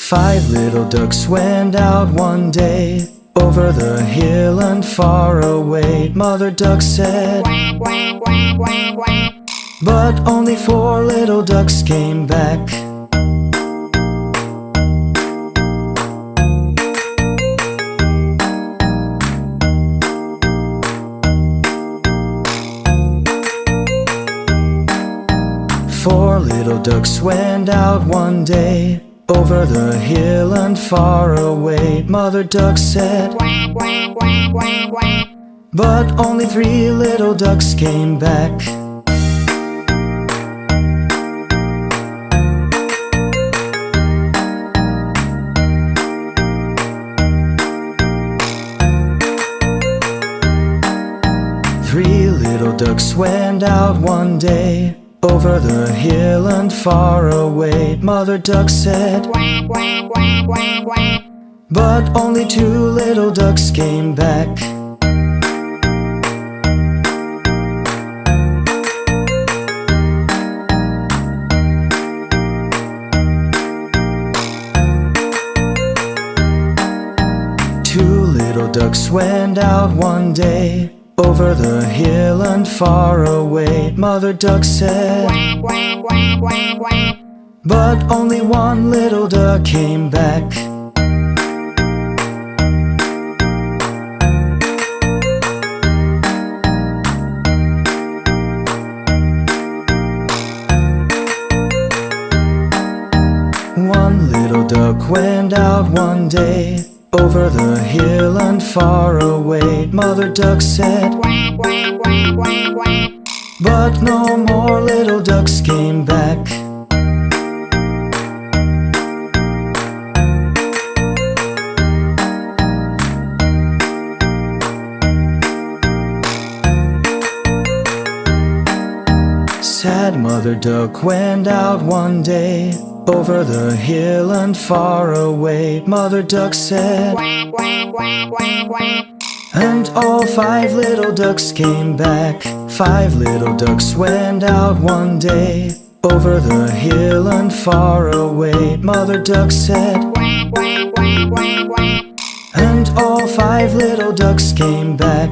Five little ducks went out one day, over the hill and far away. Mother duck said, "Quack, quack, quack, quack, quack." But only four little ducks came back. Four little ducks went out one day, over the hill and far away. Mother duck said, "Quack, quack, quack, quack, quack." But only three little ducks came back. Three little ducks went out one day, over the hill and far away. Mother duck said, "Quack, quack, quack, quack, quack." But only two little ducks came back. Two little ducks went out one day, over the hill and far away. Mother duck said, "Quack, quack, quack, quack, quack." But only one little duck came back. One little duck went out one day, over the hill and far away. Mother duck said, "Quack, quack, quack, quack, quack." But no more little ducks came back. Sad mother duck went out one day, over the hill and far away. Mother duck said, "Quack, quack, quack, quack, quack." And all five little ducks came back. Five little ducks went out one day, over the hill and far away. Mother duck said, "Quack, quack, quack, quack, quack." And all five little ducks came back.